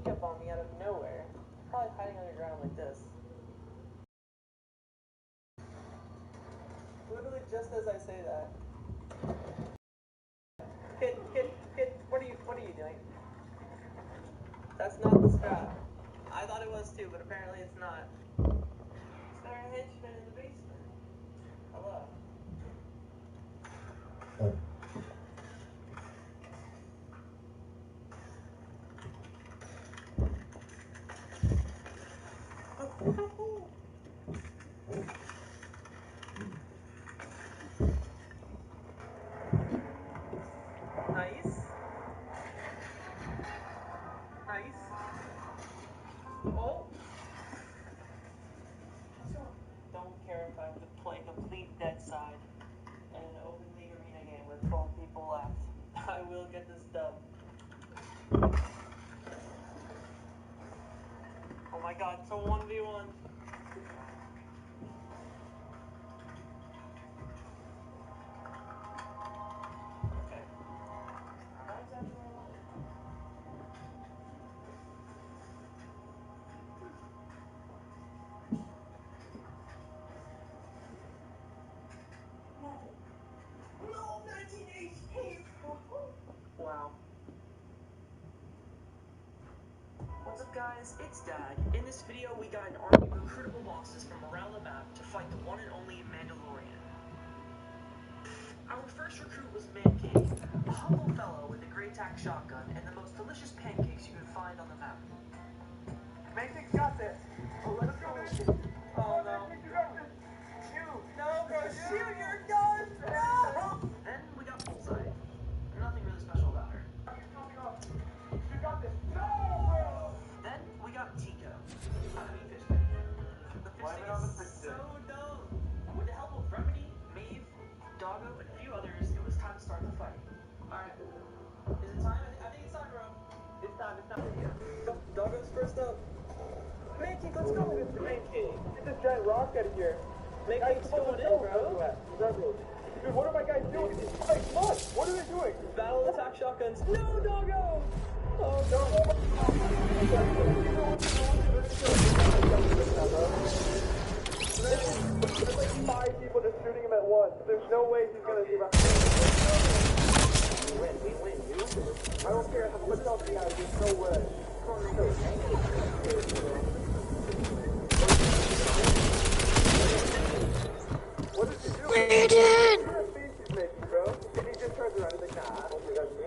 sneak up on me out of nowhere. Probably hiding underground like this. Literally just as I say that. Hit. What are you doing? That's not the strap. I thought it was too, but apparently it's not. Is there a henchman in the basement? Hello? Nice. Oh! Don't care if I have to play complete dead side in an open league arena game with 12 people left. I will get this dub. Oh my god, it's a 1v1. Okay. How exactly do I want it? No, 19 HP! Wow. What's up guys, it's Dad. In this video we got an army of recruitable bosses from around the map to fight the one and only Mandalorian. Our first recruit was Man King, a humble fellow with a great tack shotgun and the most delicious pancakes you could find on the map. Man King's got this. Oh, let's go, Man King. Oh no. Shoot! No, bro, shoot your gun! No! Then we got Bullseye. Nothing really special about her. You got this. No, bro! Then we got Tico. Fishman. The fishing is so dumb. With the help of Remedy, Maeve, Doggo, and a few others, it was time to start the fight. Alright. Is it time? I think it's time, bro. It's time. Doggo's first up. Man King, let's go. Man King. Get this giant rock out of here. Man King's going in, bro. Dude, what are my guys doing? Like, come on. What are they doing? Battle attack shotguns. No, Doggo! Oh, no. There's like 5 people just shooting him at once. There's no way he's gonna do that. We win, dude. I don't care how much else he has, there's no way. What did you do? Brandon! What a face he's making, bro. And he just turns around and he's like, nah, I don't think that's me.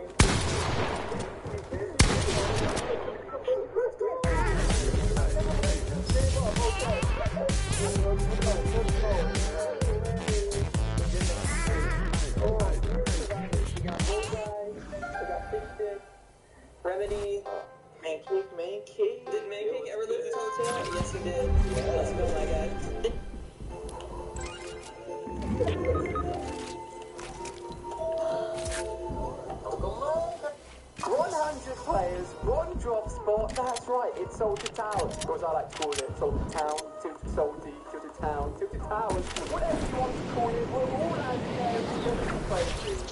Remedy, Man King. Did Man King ever lose his hotel? Yes, he did. Let's go, my guy. 100 players, one drop spot. That's right, it's Salted Towers. Or as I like to call it, Salted Town, Tilted Salty, Tilted Town, Tilted Towers. Whatever you want to call it, we're all out there together to play.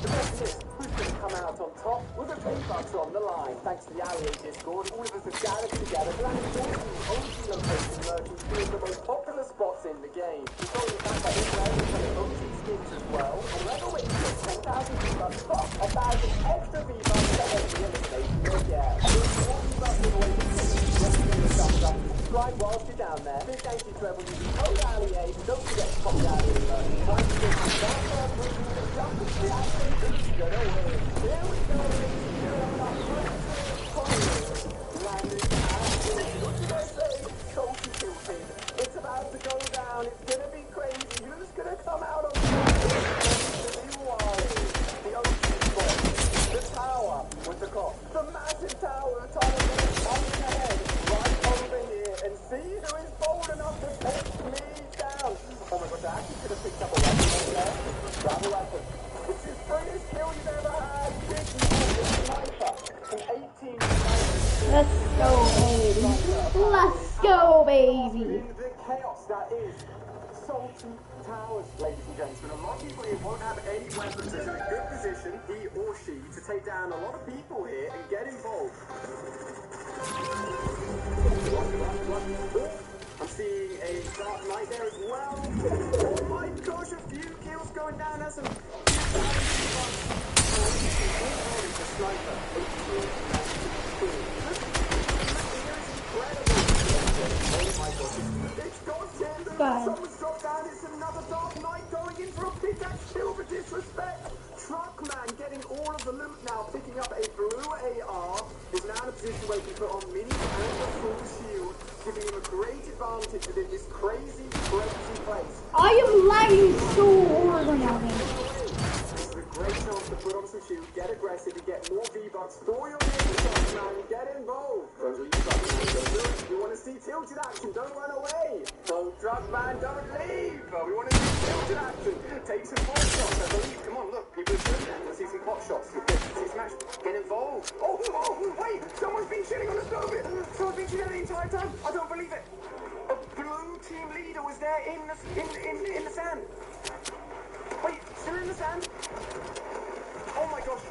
The best is, who's going to come out on top with a $10 on the line. Thanks to the Allied Discord, all of us have gathered together to actually OG location merchants two of the most popular spots in the game. It's only the fact that this round is going to OG skins as well. And whoever wins gets 10,000 V-Bucks plus 1,000 extra V-Bucks to every elimination they get. Subscribe whilst you're down there. Big thank you to everyone using code ALLIAID. Don't forget to pop down in the time to get the jump and reaction. Who's gonna win? Here we go. Landing what did I say? Coach is tilted. It's about to go down. It's gonna be crazy. Who's gonna come out on the tower with the cop. The massive tower top of the head right over here and see who is bold enough to take me down. Oh my gosh, I actually could have picked up a weapon over there. Grab a weapon. It's the greatest kill you've ever had. Big sniper from 18. Let's go, baby. Let's go, baby. The chaos that is Salty Towers, ladies and gentlemen. A lot of people here won't have any weapons. Is in a good position, he or she, to take down a lot of people here and get involved. Dark Knight there as well. Oh my gosh, a few kills going down. That's some the sniper. It's got Tinder. Someone's dropped down. It's another Dark Knight going in for a pickaxe kill for disrespect. Truckman getting all of the loot now, picking up a blue AR. Is now in a position where he can put on mini and a full shield, giving him a great advantage within this crazy, crazy place. I am lagging so hard right now, man. This is a great chance to put on some shield, get aggressive, and get more V-Bucks for your niggas, man. Get involved. Those are you truckman. We want to see tilted action. Don't run away. Don't truckman, don't leave. We want to see tilted action. Take some pot shots, I believe. Come on, look. People are shooting. Let's see some pot shots. See smash. Get involved. Oh, wait. Someone's been shooting on the stove. Someone's been shooting the entire time. I don't believe it. A blue team leader was there in the sand. Wait, still in the sand? Oh my gosh.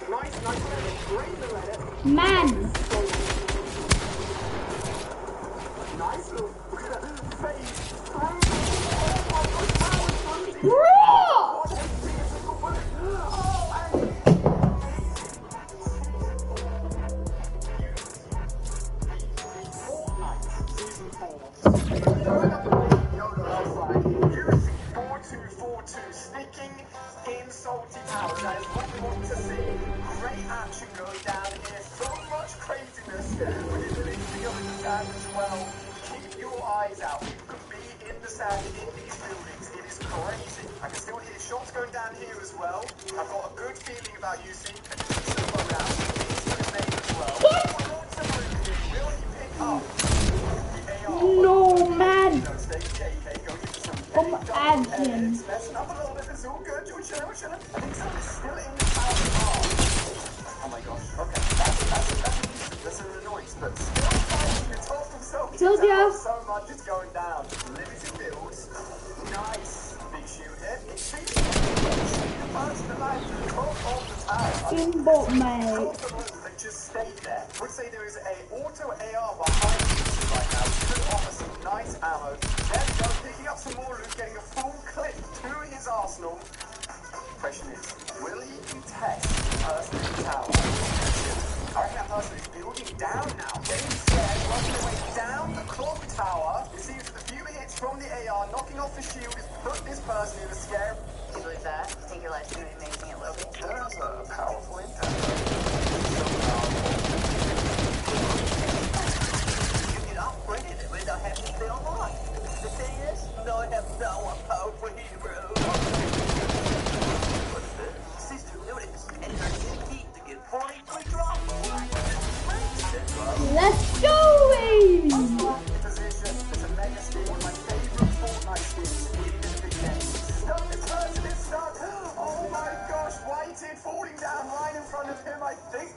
Nice letter. Great letter. Man. Nice little face. Sneaking in salty towers. That is what we want to see. Great action going down here. So much craziness with the releasing of the sand as well. Keep your eyes out. You could be in the sand in these buildings. It is crazy. I can still hear shots going down here as well. I've got a good feeling about UC. And he's going to go down. He's going to name as well. Will he pick up the AR? No, man. No, stay KK. Go get some. I'm adding. It's messing up a little bit. It's all good. We're chilling. I think someone's still in the tower. Oh my gosh. Okay. That's an annoyance, but still fighting to top themselves. Told ya. So much is going down. Limited builds. Nice. Big shoot hit. It's the first alive to the top of the tower. Aimbot, mate. And just stay there. I would say there is a auto AR behind you right now. Which could offer some nice ammo. There we go. Picking up some more loot. Getting a full clip to his arsenal. Question is, will he contest the person in the tower? I reckon that person is building down now. Getting scared, working their way down the clock tower. You see, with a few hits from the AR, knocking off the shield, has put this person in a scare. You believe that? You think your life's going to be amazing at Logan? That's a powerful impact. You can upgrade it without having to stay online. The thing is, no, I have no one powerful hero. Sister notice, and her key to get 40 free drops. Let's go, baby. Position. It's a mega skin. One of my favorite Fortnite skins in the game. Stuck this person is stuck. Oh my gosh, Whited falling down right in front of him. I think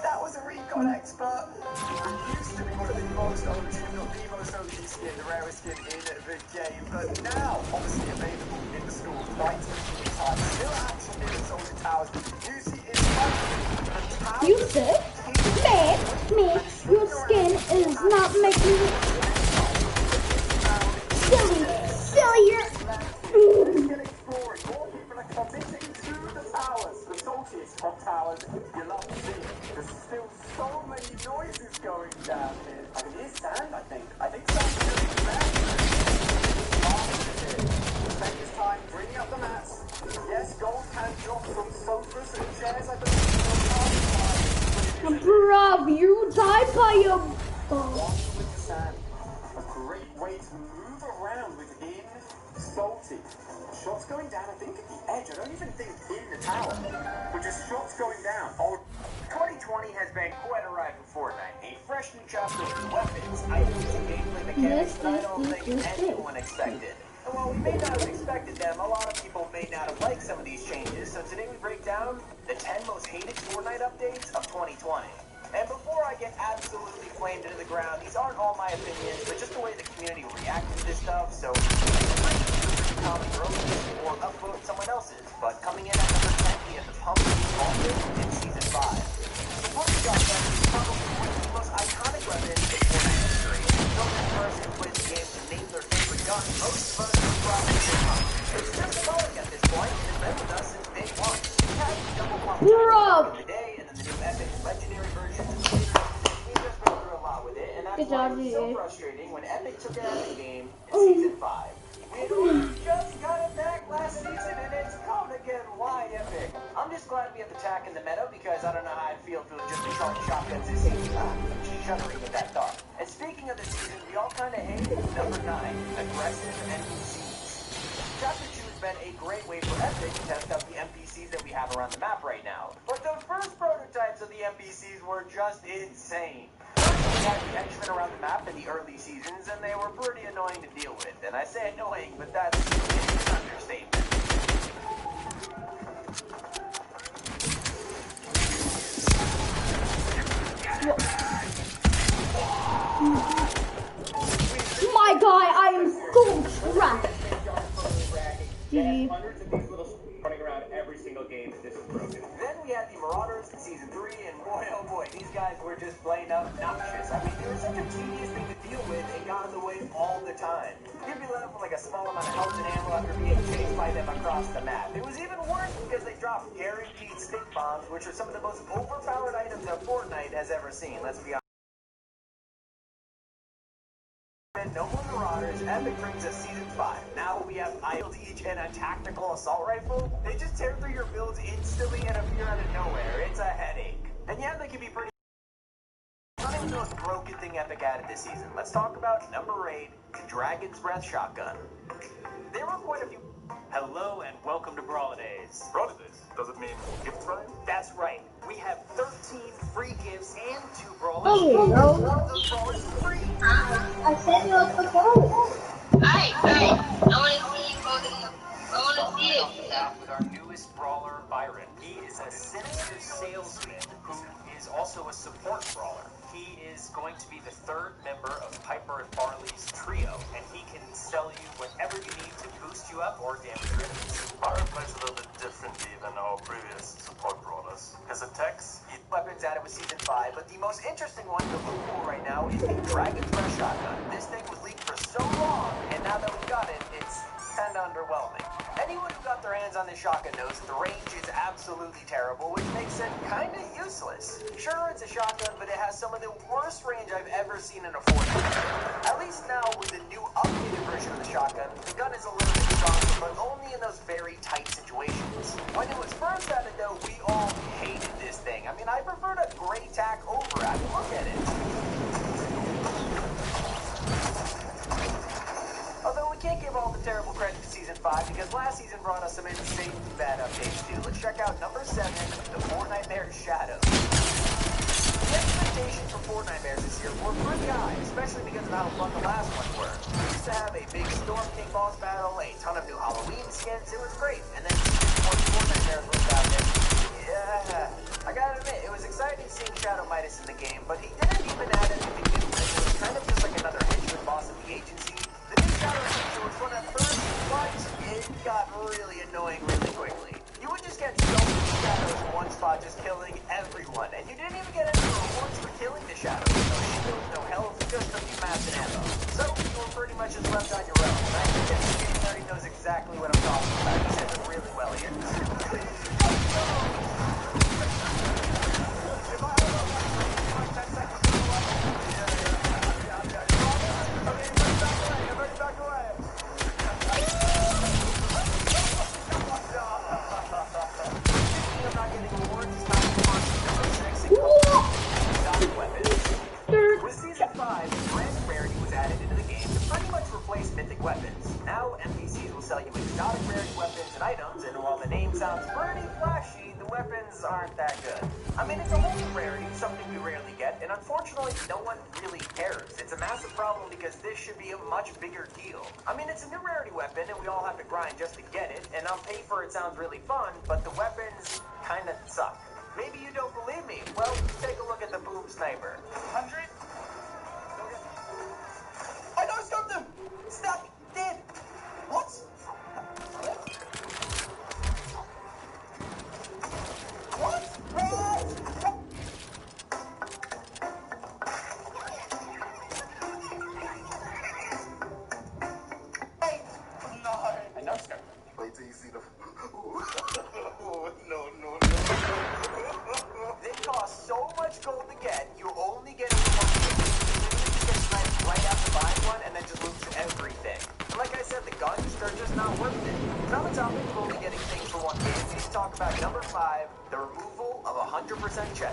that was a recon expert. It used to be one of the most OG, if not the most OG skin, the rarest skin in the game. But now, obviously available in the store quite time. Still action in the Soldier Towers. UC is fighting. You said, man, your skin is not making me sillier. Get exploring. More people are committing to the towers. The saltiest of towers. You love to see it. There's still so many noises going down here. I can hear sand, I think. I think someone's doing that. Take his time bringing up the mats. Yes, gold can drop from sofas and chairs, I believe. Bruv, you type by your With the sand. A great way to move around within Salty. Shots going down, I think, at the edge. I don't even think in the tower. But just shots going down. Oh, 2020 has been quite a ride for Fortnite. A fresh new chapter with weapons, items, and gameplay mechanics that I don't think anyone expected. And while we may not have expected them, a lot of people may not have liked some of these changes, so today we break down the 10 most hated Fortnite updates of 2020. And before I get absolutely flamed into the ground, these aren't all my opinions, but just the way the community reacted to this stuff, so comment your own or upvote someone else's. But coming in at number 10, we have the Pumpkin in Season 5. The Pumpkin Shotgun is probably one of the most iconic weapons was so frustrating when Epic took out the game in Season 5. We had only just got it back last season, and it's come again. Why, Epic? I'm just glad we have the tack in the meta, because I don't know how I'd feel if it was just the charge shotguns this season. She's shuddering at that thought. And speaking of the season, we all kind of hate number 9, aggressive NPCs. Chapter 2 has been a great way for Epic to test out the NPCs that we have around the map right now. But the first prototypes of the NPCs were just insane. We had the henchmen around the map in the early seasons, and they were pretty annoying to deal with. And I say annoying, but that's an understatement. My guy, I am so trapped. Hundreds of these little running around every single game that this is broken. Then we had the Marauders in Season 3, and boy, oh boy, these guys were just plain obnoxious. I mean, they were such a tedious thing to deal with and got in the way all the time. You'd be left with like a small amount of health and ammo after being chased by them across the map. It was even worse because they dropped guaranteed stick bombs, which are some of the most overpowered items that Fortnite has ever seen. Let's be honest. No more Marauders. Epic brings us Season 5. Now we have ILTH and a tactical assault rifle. They just tear through your builds instantly and appear out of nowhere. It's a headache. And yeah, they can be pretty... It's not even the most broken thing Epic added this season. Let's talk about number 8, the Dragon's Breath Shotgun. There were quite a few... Hello and welcome to Brawladays. Brawladays? Does it mean gift time? That's right. We have 13 free gifts and 2 brawlers. Oh, no. One of those brawlers is free. I said you was supposed. I want to see you voting. I want to see it. With our newest brawler, Byron. He is a sinister salesman who is also a support brawler. He is going to be the 3rd member of Piper and Barley's trio, and he can sell you whatever you need to boost you up or damage your enemies. Byron plays a little bit differently than our previous support brawlers. His attacks, Weapons added with Season 5, but the most interesting one to look for right now is the Dragon's Breath Shotgun. This thing was leaked for so long, and now that we've got it, it's kind of underwhelming. Anyone who got their hands on this shotgun knows the range is absolutely terrible, which makes it kind of useless. Sure, it's a shotgun, but it has some of the worst range I've ever seen in a Fortnite. At least now, with the new updated version of the shotgun, the gun is a little bit stronger, but only in those very tight situations. When it was first added, though, we all hated this thing. I mean, I preferred a gray tack over it. Look at it. Although we can't give all the terrible credit to Season 5, because last season brought us some insane bad updates too. Let's check out number 7, the Fortnite Shadow. The expectations for Fortnite this year were pretty high, especially because of how fun the last ones were. We used to have a big Storm King boss battle, a ton of new Halloween skins, it was great. And then Fortnite was out there. Yeah, I gotta admit, it was exciting seeing Shadow Midas in the game, but he didn't even add anything new. It was kind of just like another henchman boss of the agency. The new Shadow feature was fun at first, but it got really annoying really quickly. You would just get so many shadows in one spot, just killing everyone, and you didn't even get any rewards for killing the shadows. No shields, no health, just a few mats and ammo. So you were pretty much just left on your own. And I think that this game already knows exactly what I'm talking about. He said it really well here. Sounds pretty flashy, the weapons aren't that good. I mean, it's a whole rarity, something we rarely get, and unfortunately, no one really cares. It's a massive problem because this should be a much bigger deal. I mean, it's a new rarity weapon, and we all have to grind just to get it, and on paper it sounds really fun, but the weapons kind of suck. Maybe you don't believe me. Well, take a look at the Boom Sniper. 100? I no-scoped him! Stuck! Dead! What? They cost so much gold to get, you only get it once.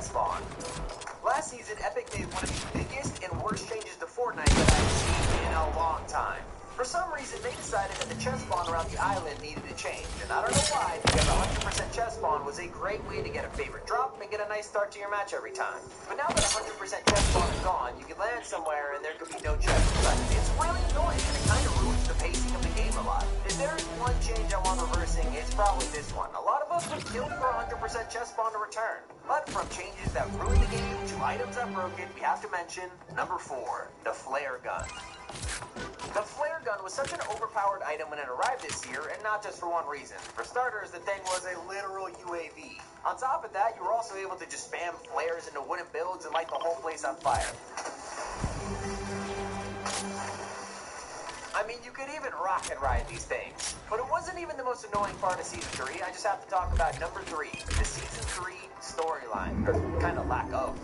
chest spawn. Last season, Epic made one of the biggest and worst changes to Fortnite that I've seen in a long time. For some reason, they decided that the chest spawn around the island needed to change, and I don't know why, because 100% chest spawn was a great way to get a favorite drop and get a nice start to your match every time. But now that 100% chest spawn is gone, you can land somewhere and there could be no chest left. It's really annoying, and it kind of ruins the pacing of the game a lot. If there is one change I want reversing, it's probably this one. A lot of us would kill for 100% chest spawn to return. But from changes that ruin the game to items that broke it, we have to mention number 4, the flare gun. The flare gun was such an overpowered item when it arrived this year, and not just for one reason. For starters, the thing was a literal UAV. On top of that, you were also able to just spam flares into wooden builds and light the whole place on fire. I mean, you could even rocket ride these things. But it wasn't even the most annoying part of Season 3. I just have to talk about number 3, the Season 3 storyline, or kind of lack of.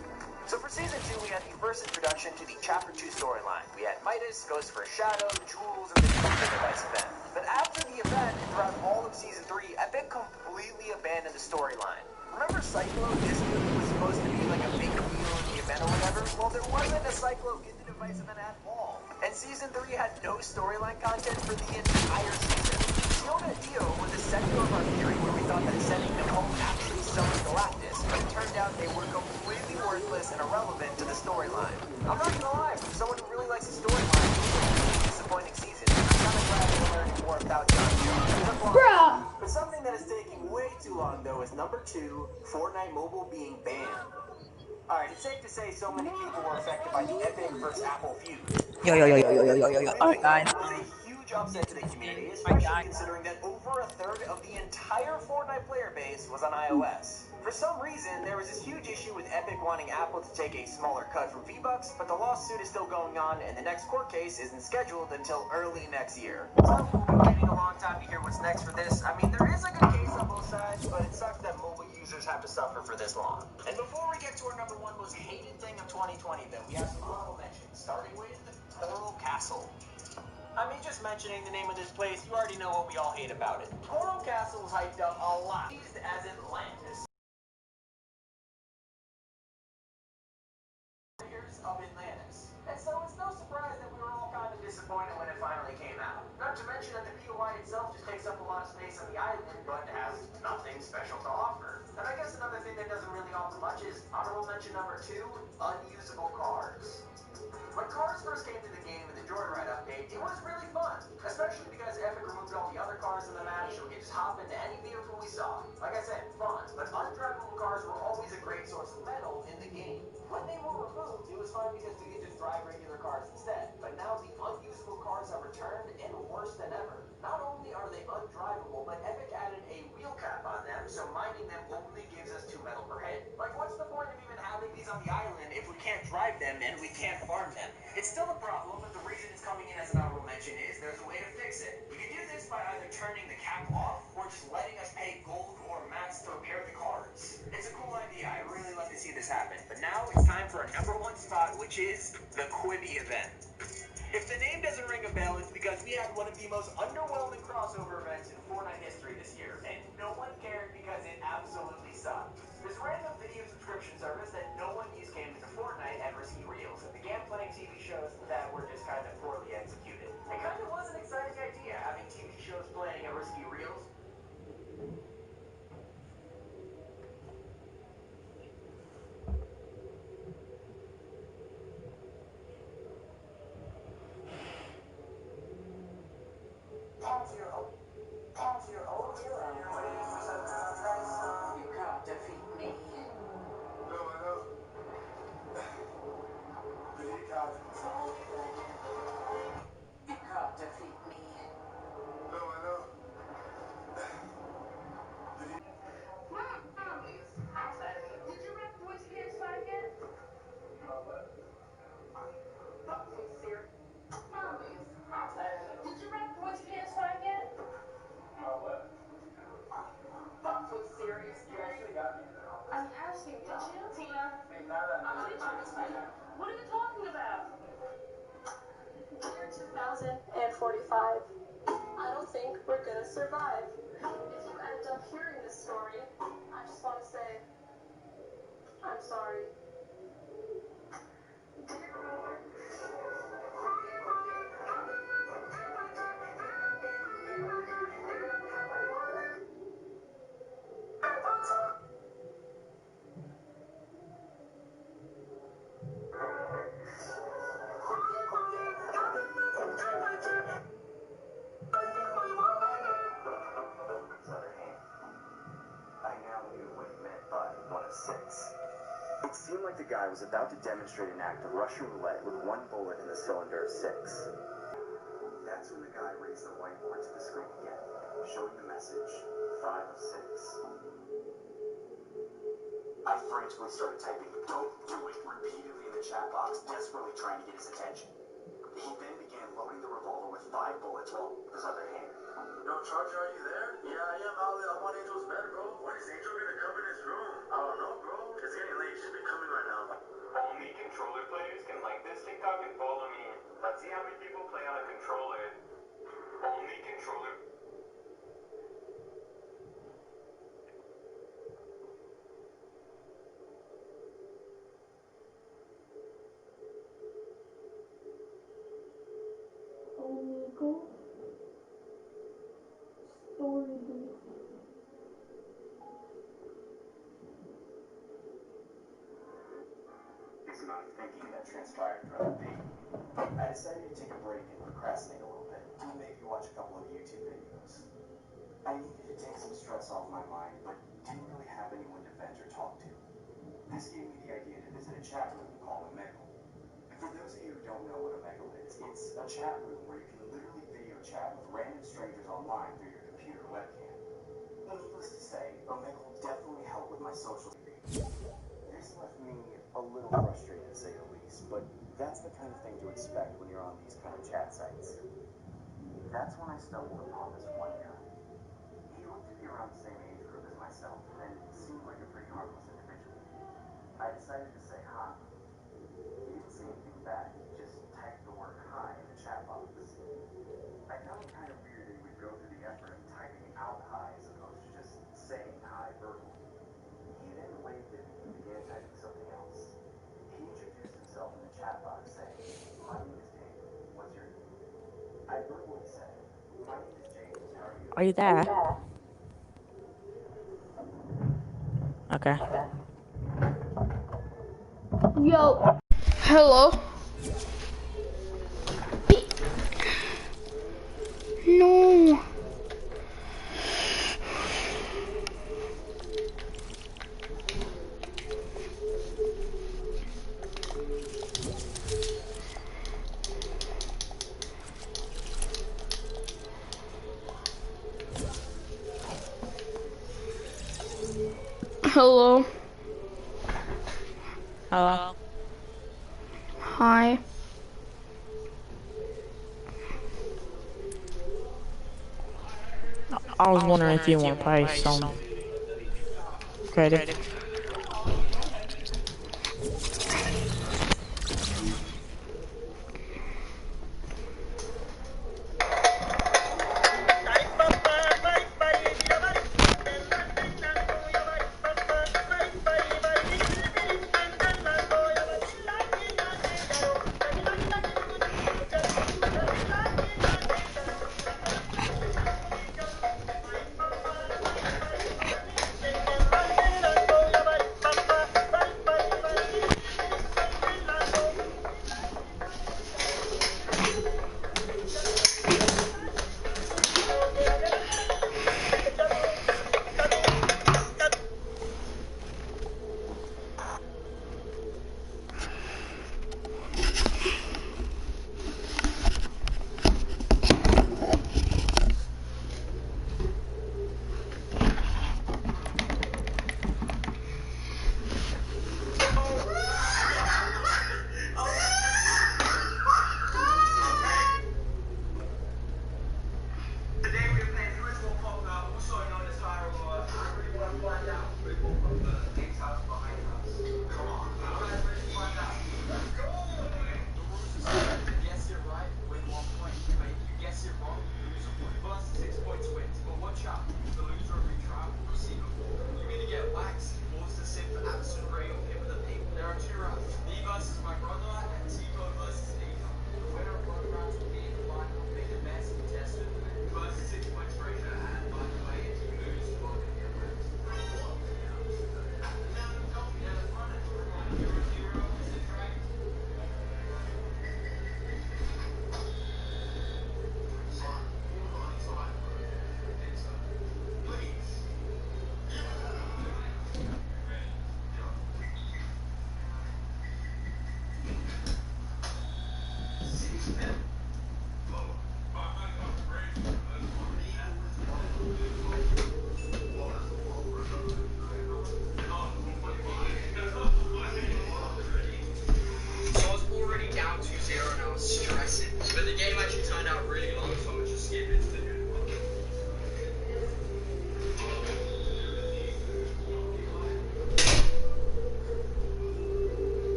So for Season 2, we had the first introduction to the Chapter 2 storyline. We had Midas, Ghost for a Shadow, Jules, and the Computer Device event. But after the event, and throughout all of Season 3, Epic completely abandoned the storyline. Remember Cyclo? This movie was supposed to be like a big deal in the event or whatever? Well, there wasn't a Cyclo in the Device event at all. And Season 3 had no storyline content for the entire season. The only deal was the center of our theory where we thought that sending them home actually summoned Galactus, but it turned out they were completely worthless and irrelevant to the storyline. I'm not gonna lie, from someone who really likes the storyline, it was a really disappointing season, and I'm kind of glad we're learning more about John Jones. Bruh. But something that is taking way too long, though, is number 2, Fortnite Mobile being banned. Alright, it's safe to say so many people were affected by the Epic versus Apple feud. Yo. Alright, guys. It was a huge upset to the community, especially considering that over a third of the entire Fortnite player base was on iOS. For some reason, there was this huge issue with Epic wanting Apple to take a smaller cut from V-Bucks, but the lawsuit is still going on, and the next court case isn't scheduled until early next year. So, we've been waiting a long time to hear what's next for this. I mean, there is a good case on both sides, but it sucks that mobile users have to suffer for this long. And before we get to our number 1 most hated thing of 2020, then we have some honorable mentions, starting with Coral Castle. I mean, just mentioning the name of this place, you already know what we all hate about it. Coral Castle was hyped up a lot, used as Atlantis. Of Atlantis. And so it's no surprise that we were all kind of disappointed when it finally came out. Not to mention that the POI itself just takes up a lot of space on the island, but has nothing special to offer. And I guess another thing that doesn't really offer much is honorable mention number 2, unusable cars. When cars first came to the game in the Joyride update, it was really fun, especially because Epic removed all the other cars in the map, so we could just hop into any vehicle we saw. Like I said, fun, but undrivable cars were always a great source of metal in the game. When they were removed, it was fun because we could just drive regular cars instead, but now the unusable cars have returned, and worse than ever. Not only are they undrivable, but Epic added a wheel cap on them, so mining them only gives us 2 metal per hit. Like, what's the point of even having these on the island if we can't drive them and we can't farm them? It's still a problem, but the reason it's coming in as an honorable mention is there's a way to fix it. You can do this by either turning the cap off or just letting us pay gold or mats to repair the cars. It's a cool idea. I really love to see this happen. But now it's time for our number 1 spot, which is the Quibi event. If the name doesn't ring a bell, it's because we had one of the most underwhelming crossover events in Fortnite history this year, and no one cared because it absolutely sucked. This random video subscription service that no one used came into Fortnite and Risky Reels, and began playing TV shows that were just kind of poorly executed. It kind of was an exciting idea, having TV shows playing at Risky Reels. I don't think we're gonna survive. If you end up hearing this story, I just want to say, I'm sorry. I now knew what he meant by one of six. It seemed like the guy was about to demonstrate an act of Russian roulette with one bullet in the cylinder of six. That's when the guy raised the whiteboard to the screen again, showing the message, 5 of 6. I frantically started typing, "Don't do it," repeatedly in the chat box, desperately trying to get his attention. He then began loading the revolver with 5 bullets while with his other hand. Yo, Charger, are you there? Yeah, I am, Outlet. I'm on Angel's bed, bro. When is Angel gonna come in his room? I don't know, bro. It's getting late. He should be coming right now. Only controller players can like this TikTok and follow me. Let's see how many people play on a controller. Only controller. Omegle story brief. This amount of thinking that transpired throughout the day. I decided to take a break and procrastinate a little bit. Maybe watch a couple of YouTube videos. I needed to take some stress off my mind, but didn't really have anyone to vent or talk to. This gave me the idea to visit a chat room called Omegle. For those of you who don't know what Omegle is, it's a chat room where you can literally video chat with random strangers online through your computer webcam. Needless to say, Omegle definitely helped with my social media. This left me a little frustrated, to say the least, but that's the kind of thing to expect when you're on these kind of chat sites. That's when I stumbled upon this one guy. He looked to be around the same age group as myself, and seemed like a pretty harmless individual. I decided to say hi. He didn't say anything back, he just typed the word hi in the chat box. I found it kind of weird that he would go through the effort of typing out hi as opposed to just saying hi verbally. He then waved at me and began typing something else. He introduced himself in the chat box saying, "My name is James. What's your name?" I verbally said, "My name is James. How are you?" Are you there? Okay. Yo. Hello. No. Hello. Hello. Hi. I was wondering if you want to play some creative.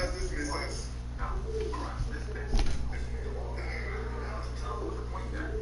does dismiss us.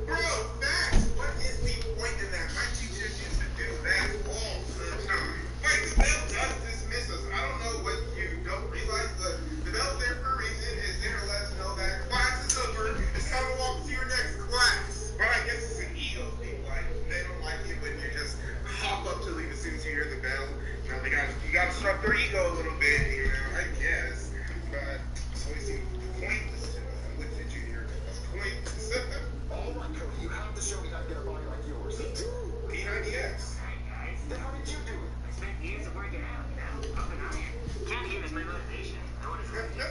Bro, Max, what is the point in that? My teachers used to do that all the time. Wait, the bell does dismiss us. I don't know what you don't realize. The bell's there for a reason. It's there to let us know that class is over. It's time to walk to your next class. But I guess it's an ego thing. Like, they don't like it when you just hop up to leave as soon as you hear the bell. You know, you gotta stroke their ego a little bit, you know, I guess. But it's always seemed pointless to us. I'm with you, Junior. That's pointless. Oh my God, you have to show me how to get a body like yours. Me too. P90X. Then how did you do it? I spent years of working out, you know. Can't hear is my motivation. I want to see you.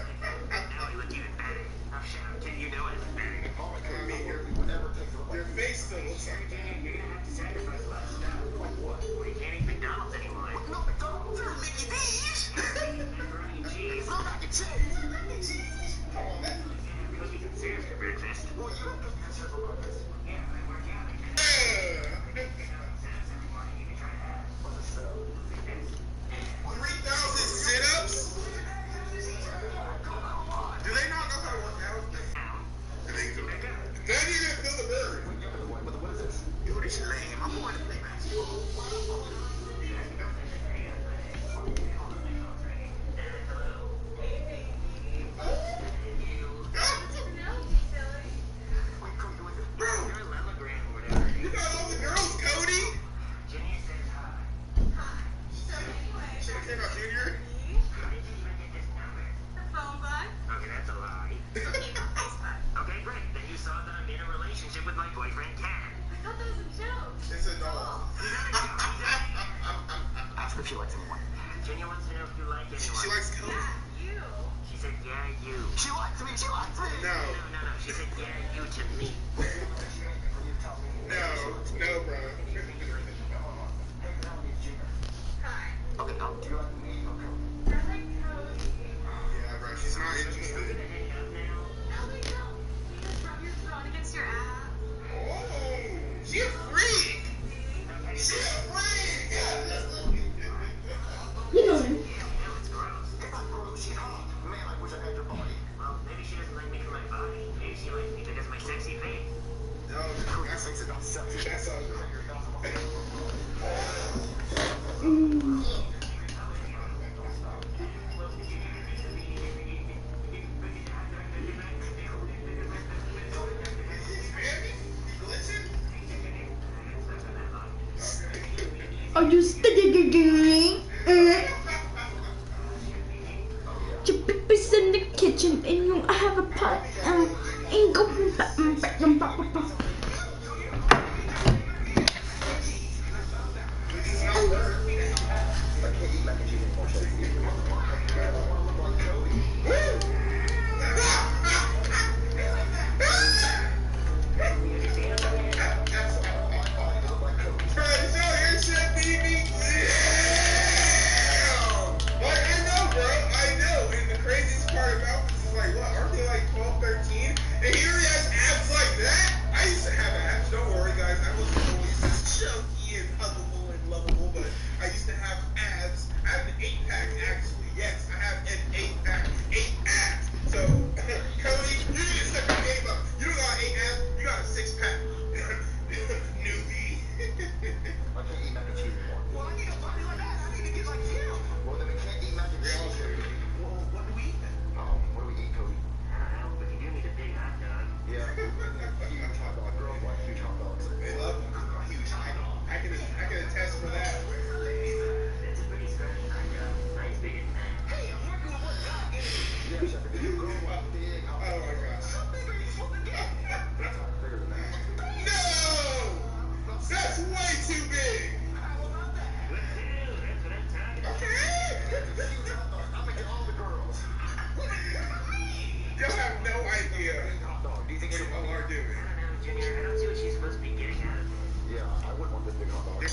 Now I look even better. Oh, shut up. Can you know I look better? Oh my God, I mean, your face still looks like that. You're gonna have to sacrifice a lot of stuff. Like what? Well, you can't eat McDonald's anymore. No McDonald's. Mickey D's. Macaroni and cheese. No mac and cheese. Come on, man. Cookies and cereal for breakfast. Well, you don't cookies and cereal for breakfast. Yeah, I work out. What's a cell? 3,000 sit-ups? Do they not know how to work out? Do they do it? Then you're gonna feel the burn. What is this? Yo, this is lame. I'm going to play basketball. Bro, you got all the girls, Cody. Should've came out junior. Okay, that's a lie. Okay, great. Then you saw that I'm in a relationship with my boyfriend, Ken. It's a doll. Ask her if she likes anyone. Junior wants to know if you like anyone. She likes Cody. She said, yeah, you. She likes me. She likes me. No, No. She said, yeah, you to me. no, bro. Okay, now do you like me or Cody? Yeah, bro, she's not interested. Oh, she a freak. She a freak. You know him. It's gross. She's hot. Man, I wish I had your body. Well, maybe she doesn't like me for my body. Maybe she likes me because of my sexy face. No, That's sexy, not sexy. that's ugly. Are you studying? Your baby's in the kitchen and you have a pot and go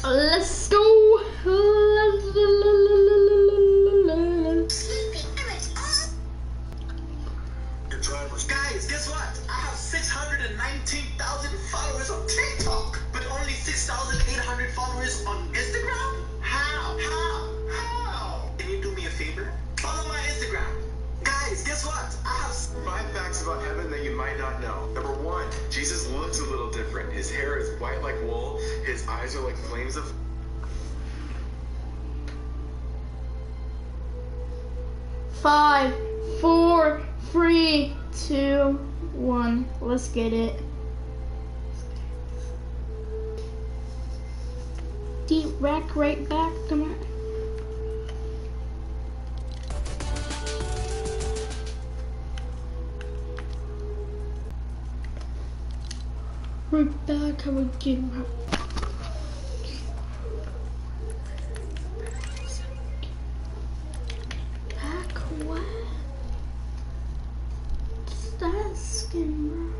Let's go. Guys, guess what? I have 619,000 followers on TikTok, but only 6,800 followers on Instagram? How? Can you do me a favor? Follow my Instagram. might not know. Number one, Jesus looks a little different. His hair is white like wool. His eyes are like flames of... 5, 4, 3, 2, 1. Let's get it. Deep rack right back. Come on. Right back. I would get right. Back what? What's that skin, bro?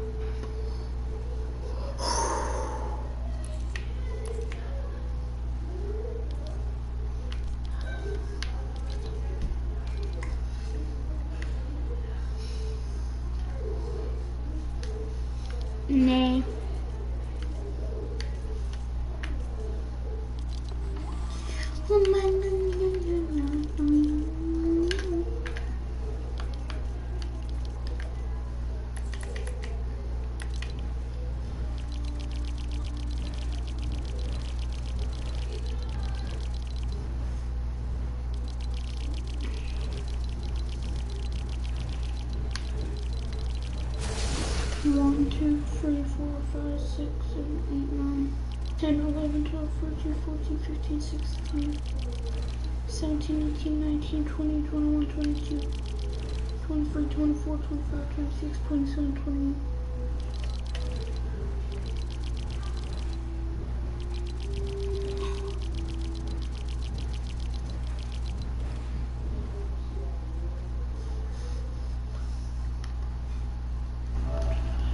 Nay. Oh my God. 1, 2, 3, 4, 5, 6, 7, 8, 9, 10, 11, 12, 13, 14, 15, 16, 17, 18, 19, 20, 21, 22, 23, 24, 25, 26, 27, 28.